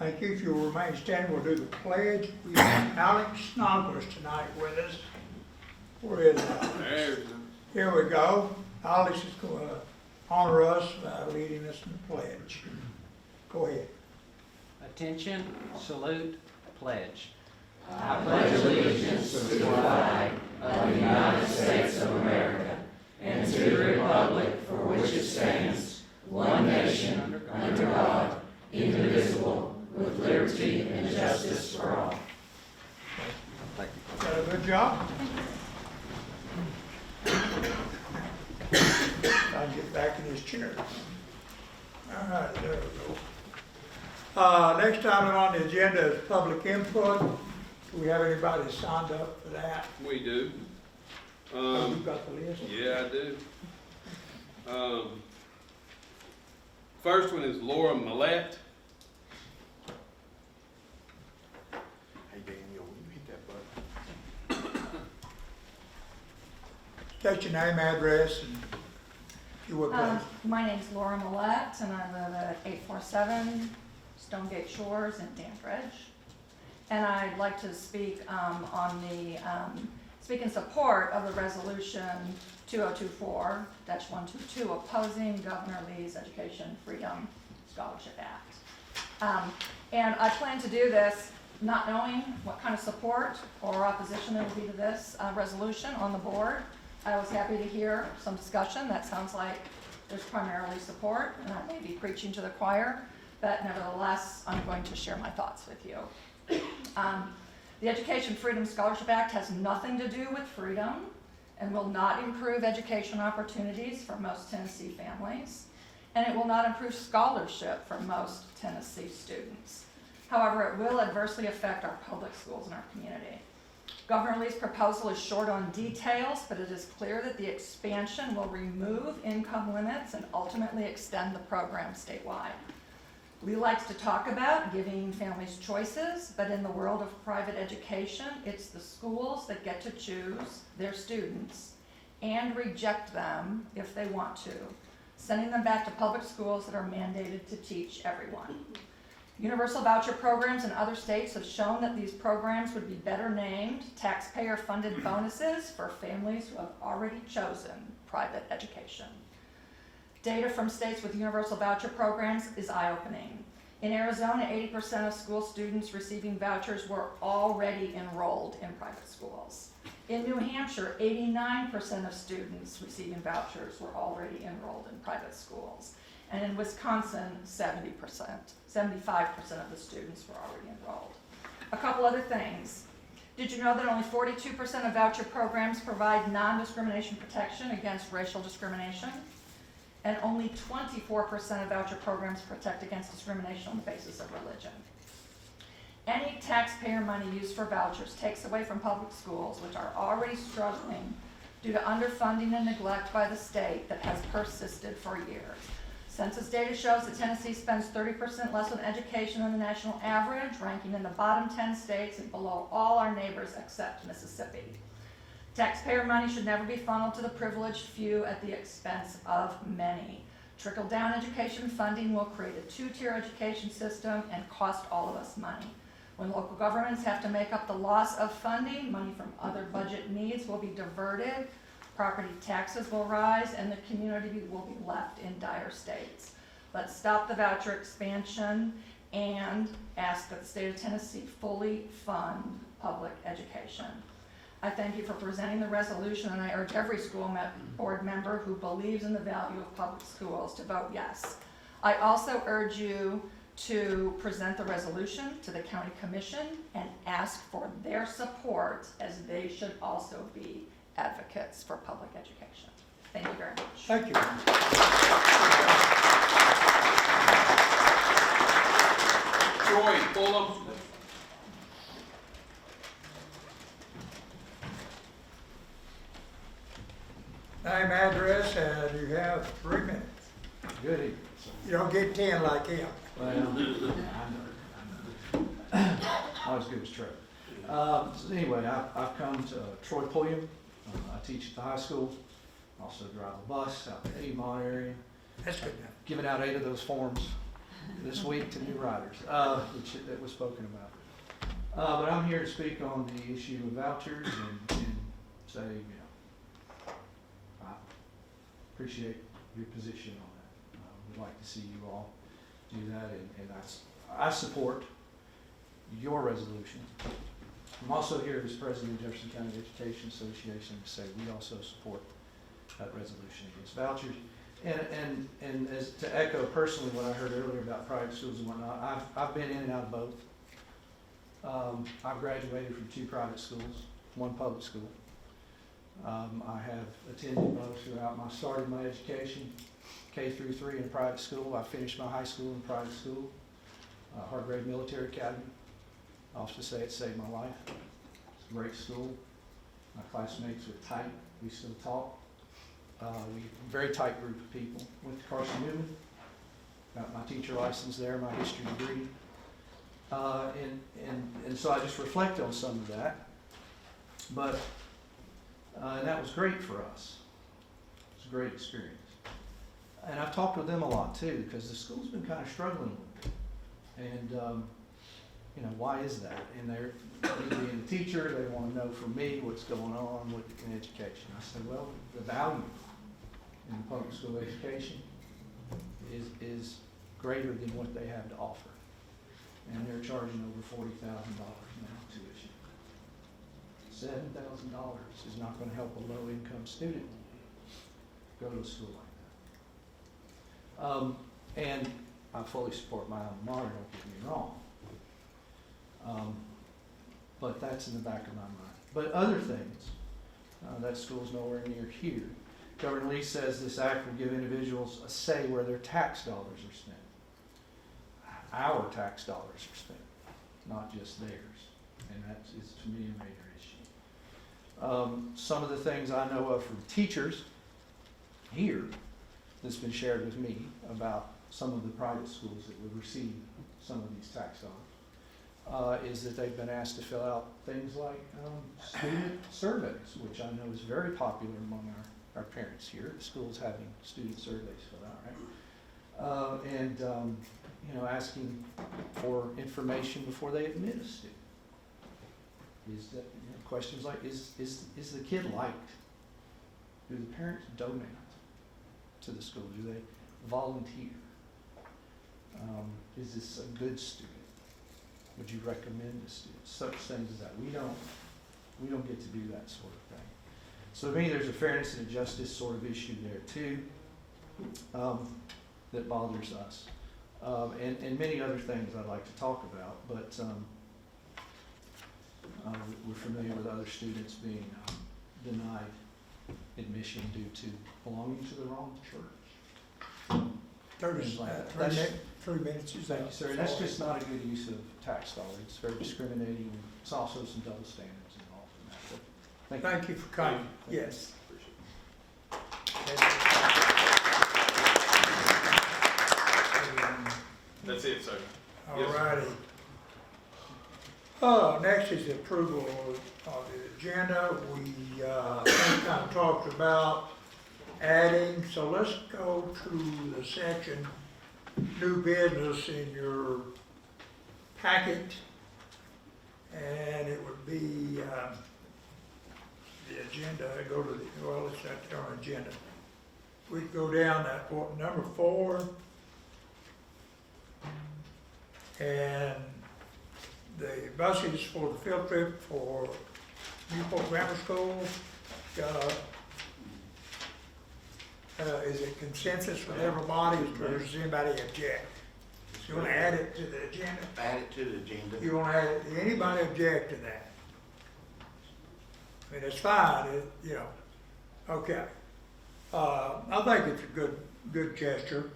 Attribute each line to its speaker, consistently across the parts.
Speaker 1: Thank you. If you'll remain standing, we'll do the pledge. We have Alex Snoggers tonight with us. Where is Alex? Here we go. Alex is going to honor us by leading us in the pledge. Go ahead.
Speaker 2: Attention, salute, pledge.
Speaker 3: I pledge allegiance to the flag of the United States of America and to the republic for which it stands, one nation, under God, indivisible, with liberty and justice for all.
Speaker 1: Got a good job? I'll get back in his chair. All right, there we go. Next item on the agenda is public input. Do we have anybody signed up for that?
Speaker 4: We do.
Speaker 1: You got the list?
Speaker 4: Yeah, I do. First one is Laura Millette.
Speaker 5: Hey Daniel, will you hit that button?
Speaker 1: State your name, address, and if you would please.
Speaker 6: My name's Laura Millette, and I live at 847 Stonegate Shores in Dandridge. And I'd like to speak speak in support of the resolution 2024-122 opposing Governor Lee's Education Freedom Scholarship Act. And I plan to do this not knowing what kind of support or opposition there will be to this resolution on the board. I was happy to hear some discussion. That sounds like there's primarily support, and I may be preaching to the choir, but nevertheless, I'm going to share my thoughts with you. The Education Freedom Scholarship Act has nothing to do with freedom and will not improve education opportunities for most Tennessee families, and it will not improve scholarship for most Tennessee students. However, it will adversely affect our public schools in our community. Governor Lee's proposal is short on details, but it is clear that the expansion will remove income limits and ultimately extend the program statewide. Lee likes to talk about giving families choices, but in the world of private education, it's the schools that get to choose their students and reject them if they want to, sending them back to public schools that are mandated to teach everyone. Universal voucher programs in other states have shown that these programs would be better named taxpayer-funded bonuses for families who have already chosen private education. Data from states with universal voucher programs is eye-opening. In Arizona, 80% of school students receiving vouchers were already enrolled in private schools. In New Hampshire, 89% of students receiving vouchers were already enrolled in private schools. And in Wisconsin, 75% of the students were already enrolled. A couple other things. Did you know that only 42% of voucher programs provide non-discrimination protection against racial discrimination? And only 24% of voucher programs protect against discrimination on the basis of religion. Any taxpayer money used for vouchers takes away from public schools, which are already struggling due to underfunding and neglect by the state that has persisted for years. Census data shows that Tennessee spends 30% less on education than the national average, ranking in the bottom 10 states and below all our neighbors except Mississippi. Taxpayer money should never be funneled to the privileged few at the expense of many. Trickle-down education funding will create a two-tier education system and cost all of us money. When local governments have to make up the loss of funding, money from other budget needs will be diverted, property taxes will rise, and the community will be left in dire states. Let's stop the voucher expansion and ask that the state of Tennessee fully fund public education. I thank you for presenting the resolution, and I urge every school board member who believes in the value of public schools to vote yes. I also urge you to present the resolution to the county commission and ask for their support, as they should also be advocates for public education. Thank you very much.
Speaker 1: Thank you.
Speaker 4: Troy Fulham.
Speaker 1: Name, address, and you have 3 minutes.
Speaker 5: Good evening.
Speaker 1: You don't get 10 like him.
Speaker 5: Well, I know. Not as good as Trey. So anyway, I've come to Troy Pulliam. I teach at the high school. Also drive a bus out in the Piedmont area.
Speaker 1: That's good enough.
Speaker 5: Given out 8 of those forms this week to new riders, which that was spoken about. But I'm here to speak on the issue of vouchers and say, I appreciate your position on that. We'd like to see you all do that, and I support your resolution. I'm also here as president of Jefferson County Education Association to say we also support that resolution against vouchers. And as to echo personally what I heard earlier about private schools and whatnot, I've been in and out of both. I've graduated from 2 private schools, 1 public school. I have attended both throughout started my education, K through 3 in a private school. I finished my high school in private school, Hargrave Military Academy. I also say it saved my life. It's a great school. My classmates were tight. We still talk. We very tight group of people. Went to Carson Newman. Got my teacher license there, my history degree. And so I just reflect on some of that. But and that was great for us. It was a great experience. And I've talked with them a lot too, because the school's been kind of struggling with it. And why is that? And they're being a teacher, they want to know from me what's going on in education. I said, well, the value in public school education is greater than what they have to offer. And they're charging over $40,000 now tuition. $7,000 is not going to help a low-income student go to a school like that. And I fully support my alma mater, don't get me wrong. But that's in the back of my mind. But other things, that school's nowhere near here. Governor Lee says this act will give individuals a say where their tax dollars are spent. Our tax dollars are spent, not just theirs. And that is, to me, a major issue. Some of the things I know of from teachers here that's been shared with me about some of the private schools that would receive some of these tax dollars is that they've been asked to fill out things like student surveys, which I know is very popular among our parents here. The school's having student surveys filled out, right? Asking for information before they admit a student. Is that questions like, is the kid liked? Do the parents donate to the school? Do they volunteer? Is this a good student? Would you recommend a student? Such things as that. We don't get to do that sort of thing. So to me, there's a fairness and a justice sort of issue there too, that bothers us. And many other things I'd like to talk about, but we're familiar with other students being denied admission due to belonging to the wrong church.
Speaker 1: 3 minutes is
Speaker 5: Thank you,
Speaker 1: up.
Speaker 5: sir. And that's just not a good use of tax dollars. It's very discriminating. It's also some double standards involved in that. But
Speaker 1: Thank you for coming. Yes.
Speaker 4: That's it, sir.
Speaker 1: All
Speaker 4: Yes, sir.
Speaker 1: righty. Next is the approval of the agenda. We kind of talked about adding, so let's go to the section, new business in your packet. And it would be the agenda, go to it's not there on agenda. We go down that number 4. And the buses for the field trip for Newport Grammar School, is it consensus with everybody, or does anybody object? You wanna add it to the agenda?
Speaker 7: Add it to the agenda.
Speaker 1: You wanna add it, anybody object to that? I mean, it's fine, okay. I think it's a good gesture.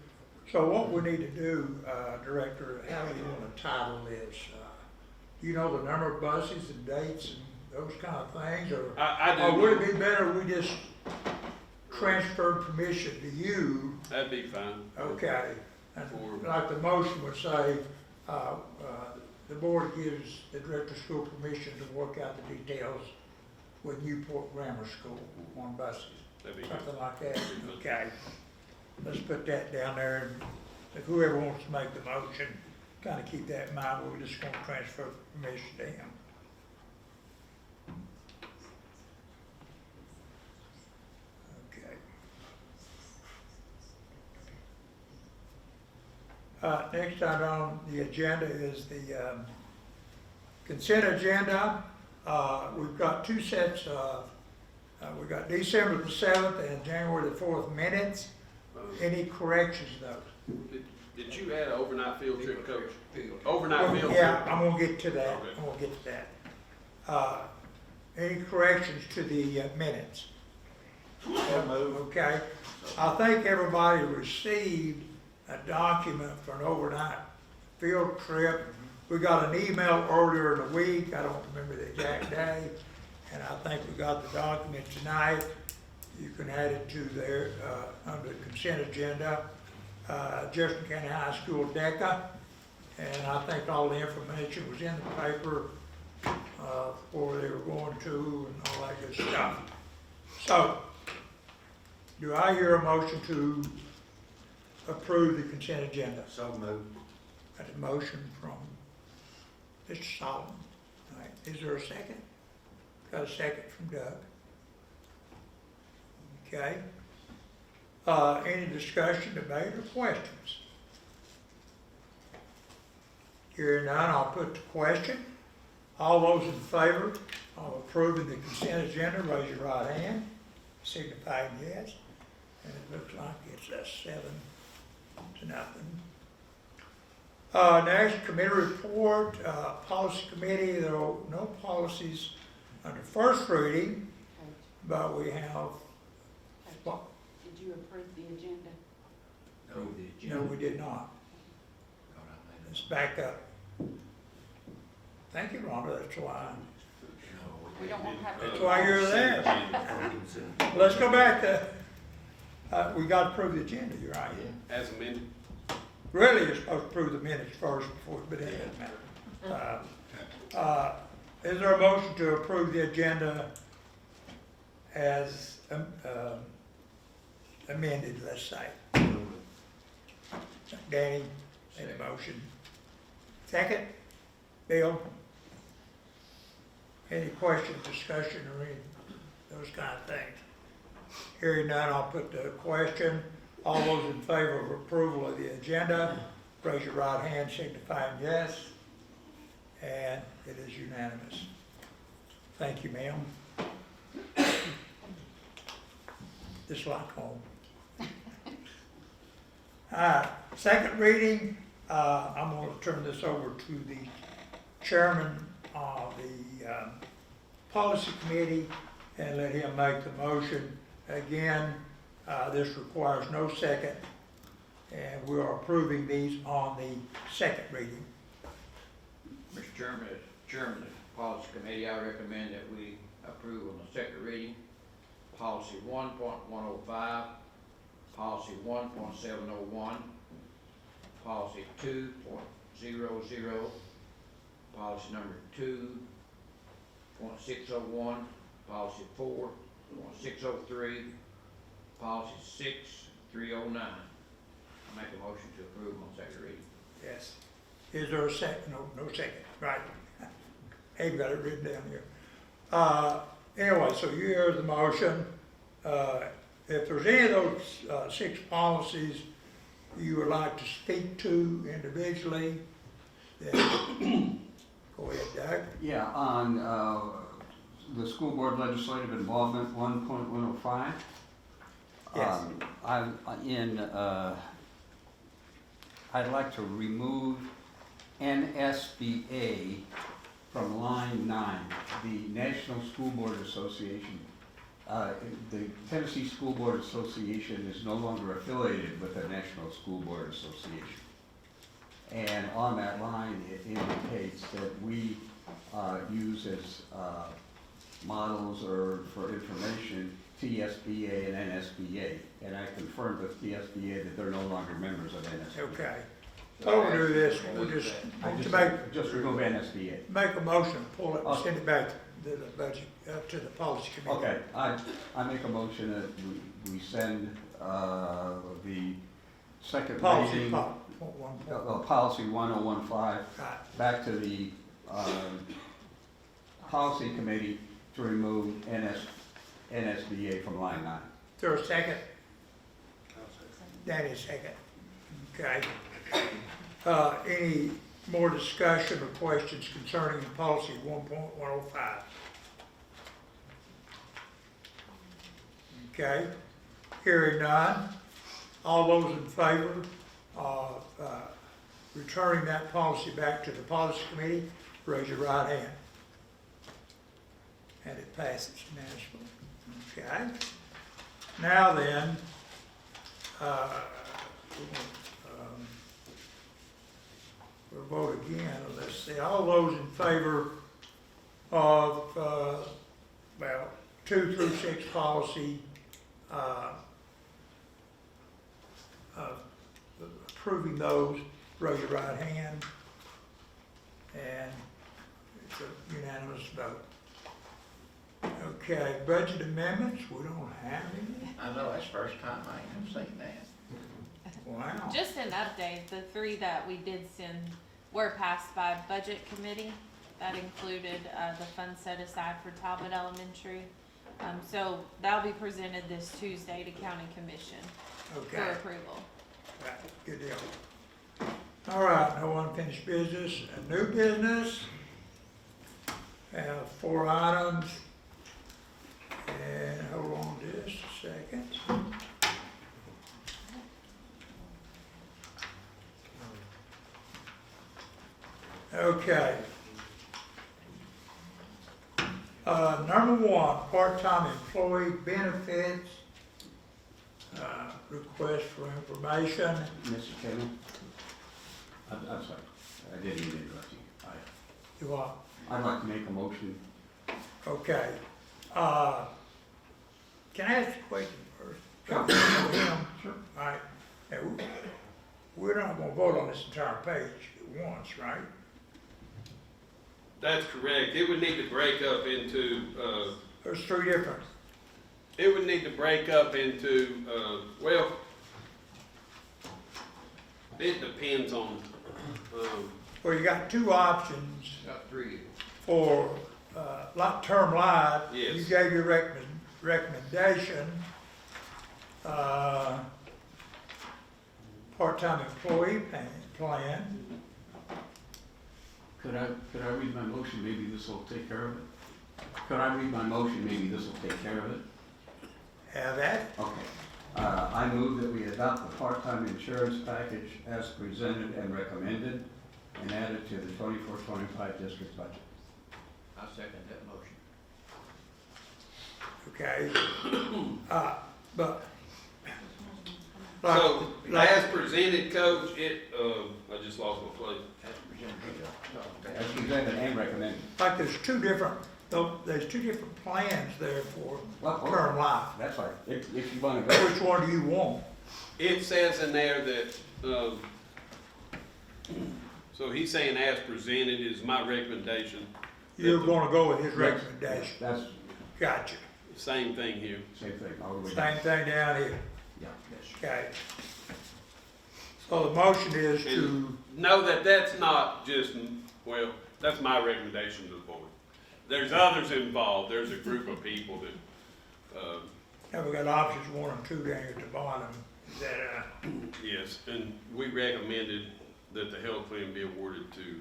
Speaker 1: So what we need to do, Director, how do you want to title this? You know the number of buses and dates and those kind of things, or
Speaker 4: I do.
Speaker 1: or would it be better if we just transferred permission to you?
Speaker 4: That'd be fine.
Speaker 1: Okay, and
Speaker 4: For-
Speaker 1: like the motion would say, the board gives the director of school permission to work out the details with Newport Grammar School on buses,
Speaker 4: That'd be good.
Speaker 1: something like that. Okay, let's put that down there. If whoever wants to make the motion, kind of keep that in mind, we're just gonna transfer permission to him. Okay. Next item on the agenda is the consent agenda. We've got two sets of, we've got December the 7th and January the 4th minutes. Any corrections to those?
Speaker 4: Did you add an overnight field trip, coach? Overnight field trip?
Speaker 1: Yeah, I'm gonna get to that,
Speaker 4: Okay.
Speaker 1: I'm gonna get to that. Any corrections to the minutes? Okay, I think everybody received a document for an overnight field trip. We got an email earlier in the week, I don't remember the exact day, and I think we got the document tonight. You can add it to there, under the consent agenda. Jefferson County High School DECA, and I think all the information was in the paper, where they were going to and all that good stuff. So, do I hear a motion to approve the consent agenda?
Speaker 3: So moved.
Speaker 1: Got a motion from Mr. Solomon. All right, is there a second? Got a second from Doug. Okay. Any discussion, debate, or questions? Hearing none, I'll put the question. All those in favor of approving the consent agenda, raise your right hand, signifying yes. And it looks like it's a 7-0. Next, committee report, policy committee, there are no policies under first reading, but we have, what?
Speaker 7: Did you approve the agenda?
Speaker 1: No, we did not. Let's back up. Thank you, Rhonda, that's why,
Speaker 7: We don't want to have.
Speaker 1: that's why you're there. Let's go back to, we got to approve the agenda, you're right.
Speaker 4: As amended?
Speaker 1: Really, you're supposed to approve the minutes first before, but it doesn't matter. Is there a motion to approve the agenda as amended, let's say? Danny made a motion. Second? Bill? Any questions, discussion, or any, those kind of things? Hearing none, I'll put the question. All those in favor of approval of the agenda, raise your right hand, signifying yes. And it is unanimous. Thank you, ma'am. Just like home. Second reading, I'm going to turn this over to the chairman of the policy committee and let him make the motion. Again, this requires no second, and we are approving these on the second reading.
Speaker 8: Mr. Chairman, as chairman of the policy committee, I recommend that we approve on the second reading, policy 1.105, policy 1.701, policy 2.00, policy number 2.601, policy 4.603, policy 6309. I make a motion to approve on second reading.
Speaker 1: Yes. Is there a second? No second. Right. Abe got it written down here. Anyway, so you hear the motion. If there's any of those 6 policies you would like to speak to individually, then go ahead, Doug.
Speaker 9: Yeah, on the school board legislative involvement 1.105.
Speaker 1: Yes.
Speaker 9: I'd like to remove NSBA from line 9, the National School Board Association. The Tennessee School Board Association is no longer affiliated with the National School Board Association. And on that line, it indicates that we use as models or for information TSBA and NSBA. And I confirmed with TSBA that they're no longer members of NSBA.
Speaker 1: Okay. So we'll do this. We'll just
Speaker 9: Just remove NSBA.
Speaker 1: make a motion, pull it, and send it back to the budget, to the policy committee.
Speaker 9: Okay, I make a motion that we send the second
Speaker 1: Policy,
Speaker 9: reading, policy 1015,
Speaker 1: Right.
Speaker 9: back to the policy committee to remove NSBA from line 9.
Speaker 1: Is there a second? Danny, second. Okay. Any more discussion or questions concerning policy 1.105? Okay. Hearing none. All those in favor of returning that policy back to the policy committee, raise your right hand. And it passes unanimously. Okay. Now then, we'll vote again. Let's see, all those in favor of, 2 through 6 policy, approving those, raise your right hand. And it's a unanimous vote. Okay, budget amendments, we don't have any.
Speaker 3: I know, that's the first time I have seen that.
Speaker 1: Wow.
Speaker 10: Just an update, the 3 that we did send were passed by budget committee. That included the funds set aside for Talbot Elementary. So that'll be presented this Tuesday to County Commission for
Speaker 1: Okay,
Speaker 10: approval.
Speaker 1: right, good deal. All right, no unfinished business, new business. Have 4 items. And hold on just a second. Okay. Number 1, part-time employee benefits, request for information.
Speaker 9: Mr. Chairman? I'm sorry, I didn't mean to interrupt you.
Speaker 1: You want,
Speaker 9: I'd like to make a motion.
Speaker 1: okay. Can I ask a question first?
Speaker 9: Sure.
Speaker 1: Him?
Speaker 9: Sure.
Speaker 1: All right. Now, we're not gonna vote on this entire page at once, right?
Speaker 4: That's correct. It would need to break up into,
Speaker 1: There's 3 different.
Speaker 4: it would need to break up into, well, it depends on,
Speaker 1: Well, you got 2 options
Speaker 8: Got 3.
Speaker 1: for, term life.
Speaker 4: Yes.
Speaker 1: You gave your recommendation, part-time employee plan.
Speaker 9: Could I read my motion, maybe this will take care of it? Could I read my motion, maybe this will take care of it?
Speaker 1: Have that?
Speaker 9: Okay. I move that we adopt the part-time insurance package as presented and recommended and added to the 24-25 district budget.
Speaker 8: I second that motion.
Speaker 1: Okay. But.
Speaker 4: so,
Speaker 1: like-
Speaker 4: as presented, Coach, I just lost my place.
Speaker 8: That's presented.
Speaker 9: As presented and recommended.
Speaker 1: Like there's 2 different, there's 2 different plans there for
Speaker 9: Well,
Speaker 1: term life.
Speaker 9: that's right, if you want to go.
Speaker 1: Which one do you want?
Speaker 4: It says in there that, so he's saying as presented is my recommendation.
Speaker 1: You're gonna go with his recommendation.
Speaker 9: That's
Speaker 1: Gotcha.
Speaker 4: Same thing here.
Speaker 9: same thing, all the way down.
Speaker 1: Same thing down here.
Speaker 9: Yeah, yes.
Speaker 1: Okay. So the motion is to,
Speaker 4: And know that that's not just, well, that's my recommendation to the board. There's others involved. There's a group of people that,
Speaker 1: now we got options 1 and 2 down here at the bottom. Is that,
Speaker 4: yes, and we recommended that the health plan be awarded to,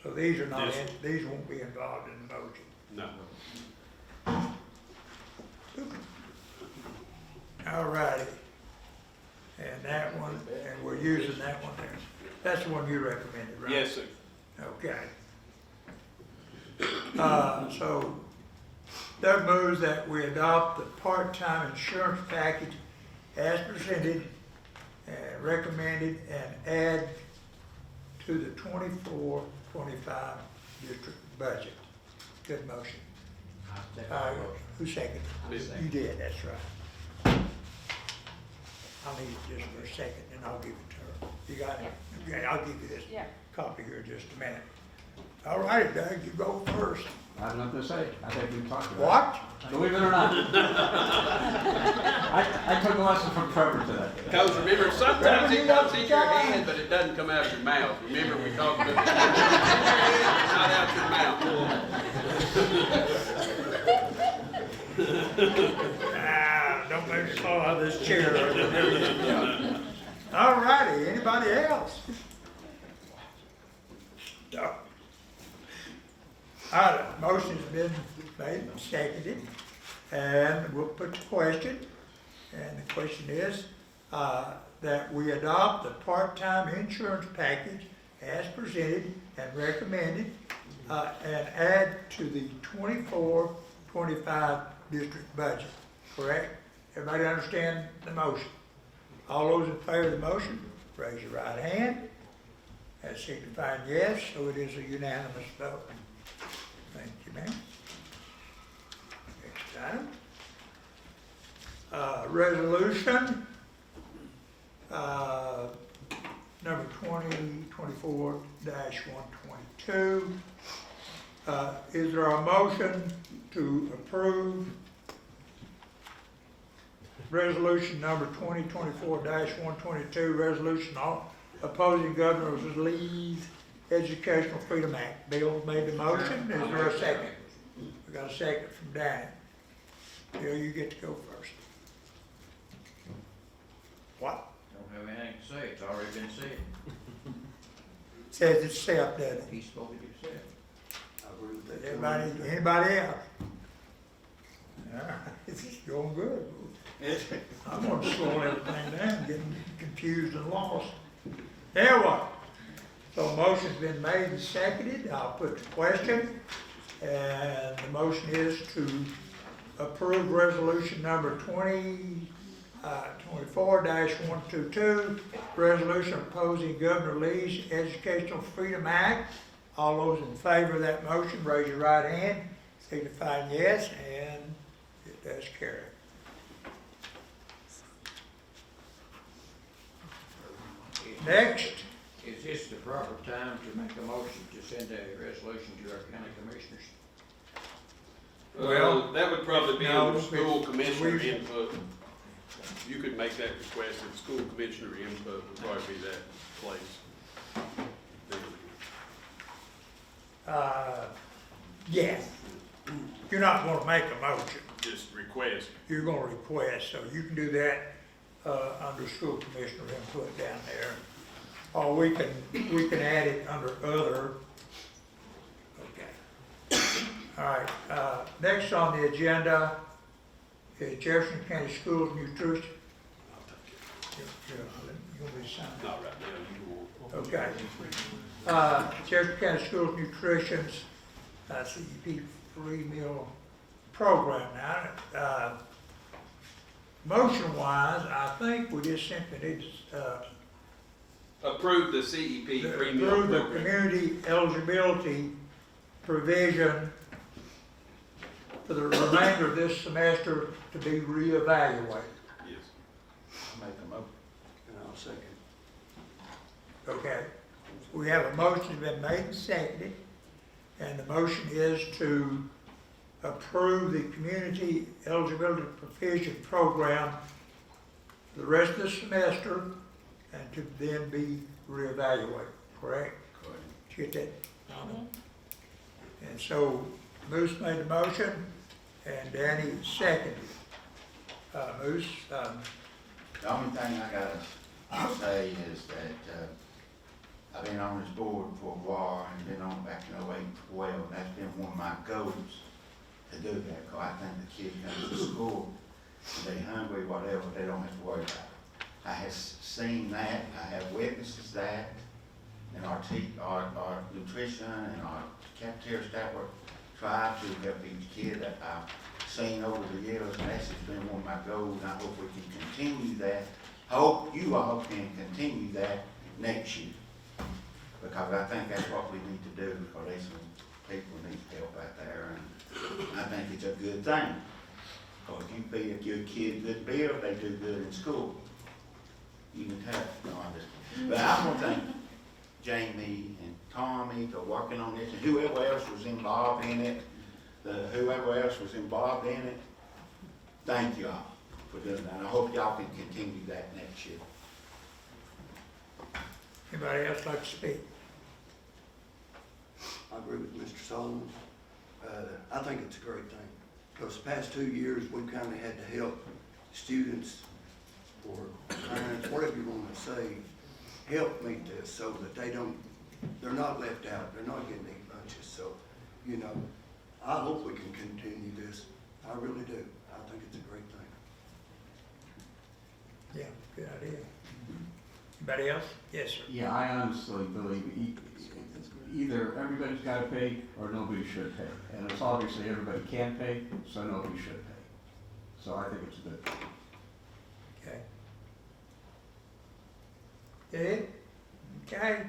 Speaker 1: so these are not,
Speaker 4: Yes.
Speaker 1: these won't be involved in the motion.
Speaker 4: no.
Speaker 1: All righty. And that one, and we're using that one there. That's the one you recommended, right?
Speaker 4: Yes, sir.
Speaker 1: Okay. So Doug moves that we adopt the part-time insurance package as presented and recommended and add to the 24-25 district budget. Good motion.
Speaker 8: I second that motion.
Speaker 1: Who seconded?
Speaker 4: Yes.
Speaker 1: You did, that's right. I'll need it just for a second, and I'll give it to her. You got it? Okay, I'll give you this
Speaker 10: Yeah.
Speaker 1: copy here in just a minute. All right, Doug, you go first.
Speaker 9: I have nothing to say. I think we talked about
Speaker 1: What?
Speaker 9: it. Believe it or not. I took a lesson from Trevor today.
Speaker 4: Because remember, sometimes it comes in your hand, but it doesn't come out your mouth. Remember, we talked about it. Not out your mouth.
Speaker 1: Ah, don't make me fall out of this chair. All righty, anybody else? No. All right, motion's been made and seconded, and we'll put the question. And the question is, that we adopt the part-time insurance package as presented and recommended, and add to the 24-25 district budget, correct? Everybody understand the motion? All those in favor of the motion, raise your right hand. That's signifying yes, so it is a unanimous vote. Thank you, ma'am. Next item. Resolution, number 2024-122. Is there a motion to approve resolution number 2024-122, resolution opposing Governor Lee's Educational Freedom Act? Bill made the motion. Is there a second? We got a second from Danny. Bill, you get to go first. What?
Speaker 8: Don't have anything to say, it's already been said.
Speaker 1: Says itself, doesn't it?
Speaker 8: He's supposed to do it.
Speaker 1: Anybody else? All right, this is going good. I'm gonna slow everything down, getting confused and lost. Anyway, so a motion's been made and seconded. I'll put the question. And the motion is to approve resolution number 24-122, resolution opposing Governor Lee's Educational Freedom Act. All those in favor of that motion, raise your right hand, signifying yes, and it does carry. Next.
Speaker 8: Is this the proper time to make a motion to send a resolution to our county commissioners?
Speaker 4: Well, that would probably be
Speaker 1: No,
Speaker 4: under school commissioner
Speaker 1: we-
Speaker 4: input. You could make that request, and school commissioner input would probably be that place.
Speaker 1: Yes. You're not gonna make a motion.
Speaker 4: Just request.
Speaker 1: You're gonna request, so you can do that, under school commissioner input down there. Or we can add it under other. Okay. All right, next on the agenda is Jefferson County Schools Nutrition. You want me to sign that?
Speaker 4: Not right now, you won't.
Speaker 1: Okay. Jefferson County Schools Nutrition's CEP free meal program. Now, motion-wise, I think we just simply need to
Speaker 4: Approve the CEP free meal
Speaker 1: approve the
Speaker 4: program.
Speaker 1: community eligibility provision for the remainder of this semester to be reevaluated.
Speaker 4: Yes.
Speaker 9: Make a motion. And I'll second.
Speaker 1: Okay, we have a motion been made and seconded, and the motion is to approve the community eligibility provision program for the rest of the semester and to then be reevaluated, correct?
Speaker 9: Correct.
Speaker 1: Did you get that? And so Moose made the motion and Danny seconded. Moose,
Speaker 11: The only thing I gotta say is that, I've been on this board for a while and been on back in 08-12, and that's been one of my goals to do that, because I think the kids come to school, and they hungry, whatever, they don't have to worry about it. I have seen that, I have witnesses that, and our nutrition and our cafeteria staff work try to help each kid that I've seen over the years, and that's just been one of my goals, and I hope we can continue that. Hope you all can continue that next year, because I think that's what we need to do, because there's some people need help out there, and I think it's a good thing. Because if you feed a good kid good meal, they do good in school. You can tell. No, I'm just, but I want to thank Jamie and Tommy for working on this, and whoever else was involved in it, thank y'all for doing that. I hope y'all can continue that next year.
Speaker 1: Anybody else like to speak?
Speaker 12: I agree with Mr. Solomon. I think it's a great thing, because the past 2 years, we've kind of had to help students or parents, whatever you want to say, help meet this so that they're not left out, they're not getting eat lunches. So, you know, I hope we can continue this. I really do. I think it's a great thing.
Speaker 1: Yeah, good idea. Anybody else? Yes, sir.
Speaker 9: Yeah, I honestly believe either everybody's gotta pay or nobody should pay. And it's obviously everybody can pay, so nobody should pay. So I think it's good.
Speaker 1: Okay. Did? Okay.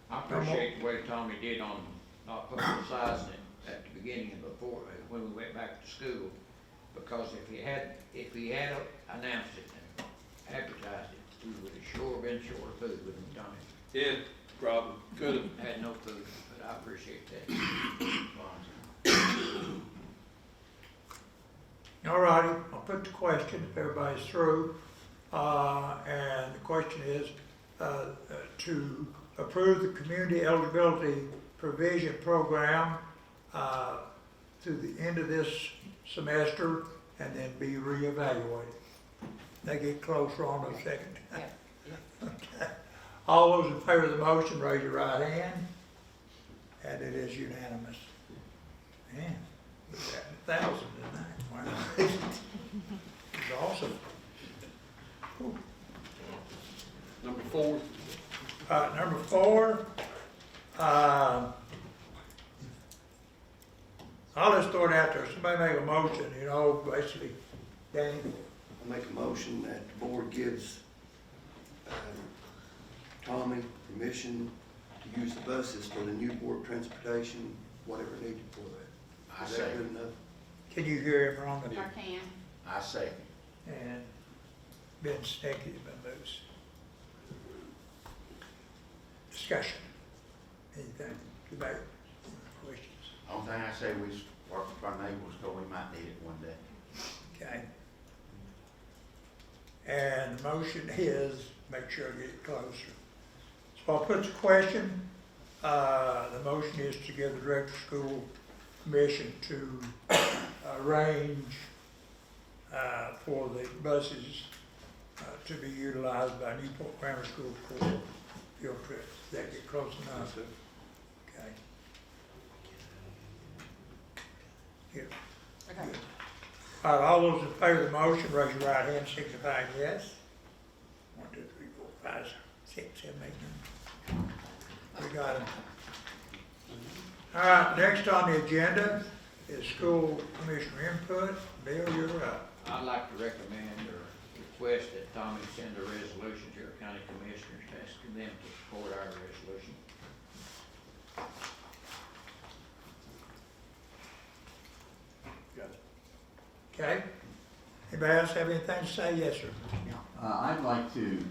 Speaker 8: I appreciate the way Tommy did on not publicizing it at the beginning and before, when we went back to school. Because if he had announced it and advertised it, we would have sure been short of food, wouldn't we, Tommy?
Speaker 4: Yeah, probably, could've.
Speaker 8: Had no food, but I appreciate that.
Speaker 1: All righty, I'll put the question if everybody's through. And the question is to approve the community eligibility provision program through the end of this semester and then be reevaluated. They get closer on a second. Okay. All those in favor of the motion, raise your right hand. And it is unanimous. Man, we got 1,000 tonight. Wow. It's awesome. Whew.
Speaker 4: Number 4.
Speaker 1: Number 4, I'll just throw it out there. Somebody make a motion, you know, basically, Danny.
Speaker 12: I make a motion that the board gives Tommy permission to use the buses for the new board transportation, whatever needed for that.
Speaker 11: I
Speaker 12: Is that
Speaker 11: second.
Speaker 12: good enough?
Speaker 1: Can you hear him wrong?
Speaker 7: I can.
Speaker 11: I second.
Speaker 1: And Ben Sticky has been loose. Discussion. Anything? Debate? Questions?
Speaker 11: Only thing I say, we work with our neighbors, so we might need it one day.
Speaker 1: Okay. And the motion is, make sure I get it closer. So I'll put the question, the motion is to give the director of school permission to arrange for the buses to be utilized by Newport Grammar School for field trips. Does that get close enough? Okay. Here.
Speaker 6: Okay.
Speaker 1: All right, all those in favor of the motion, raise your right hand, signifying yes. 1, 2, 3, 4, 5, 6, 7, 8, 9. We got them. All right, next on the agenda is school commissioner input. Bill, you're up.
Speaker 8: I'd like to recommend or request that Tommy send a resolution to our county commissioners asking them to support our resolution.
Speaker 1: Okay? Anybody else have anything to say? Yes, sir.
Speaker 9: I'd like to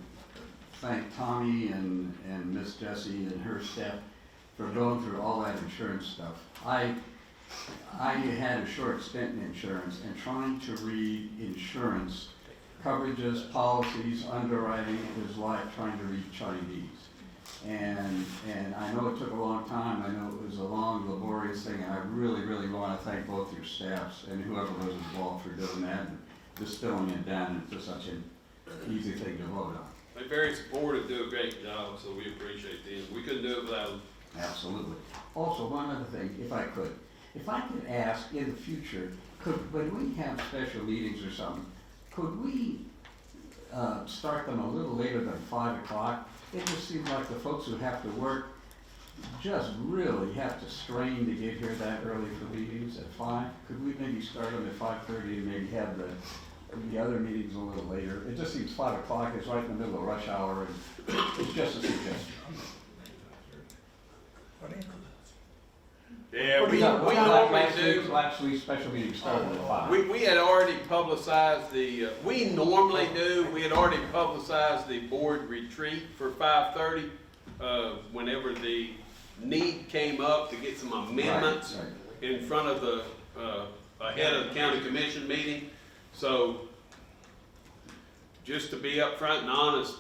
Speaker 9: thank Tommy and Miss Jessie and her staff for going through all that insurance stuff. I had a short stint in insurance, and trying to read insurance coverages, policies, underwriting, it was like trying to read Chinese. And I know it took a long time. I know it was a long, laborious thing, and I really, really want to thank both your staffs and whoever was involved for doing that and distilling it down into such an easy thing to vote on.
Speaker 4: They're very supportive, do a great job, so we appreciate them. We couldn't do it without them.
Speaker 9: Absolutely. Also, one other thing, if I could ask in the future, when we have special meetings or something, could we start them a little later than 5 o'clock? It just seems like the folks who have to work just really have to strain to get here that early for meetings at 5. Could we maybe start them at 5:30 and maybe have the other meetings a little later? It just seems 5 o'clock is right in the middle of rush hour, and it's just a suggestion.
Speaker 1: What is it?
Speaker 4: Yeah, we
Speaker 9: Like
Speaker 4: normally do.
Speaker 9: last week's special meeting started at 5.
Speaker 4: We had already publicized we normally do, we had already publicized the board retreat for 5:30. whenever the need came up to get some amendments
Speaker 9: Right.
Speaker 4: in front of the, ahead of the county commission meeting. So, just to be upfront and honest,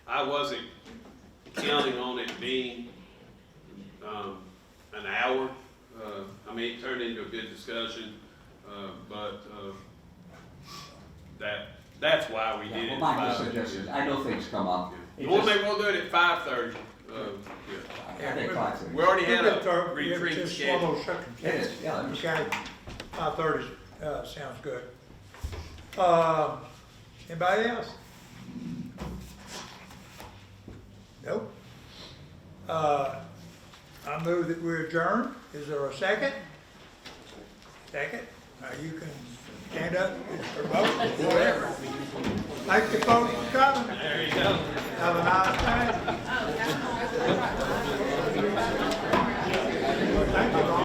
Speaker 4: I wasn't counting on it being, an hour. I mean, it turned into a good discussion, but, that's why we did
Speaker 9: Yeah,
Speaker 4: it.
Speaker 9: well, my
Speaker 4: 5.
Speaker 9: suggestion is, I know things come up. It
Speaker 4: We'll
Speaker 9: just-
Speaker 4: we'll do it at 5:30.
Speaker 9: I think 5:30.
Speaker 4: We already had a
Speaker 1: It's
Speaker 4: retreat
Speaker 1: just one
Speaker 4: scheduled.
Speaker 1: of those
Speaker 9: It
Speaker 1: circumstances.
Speaker 9: is, yeah, I'm just-
Speaker 1: Okay, 5:30, sounds good. Anybody else? Nope. I move that we adjourn. Is there a second? Second? You can stand up or vote, whatever. Thank you folks for coming.
Speaker 4: There you go.
Speaker 1: Have a nice day. Thank you.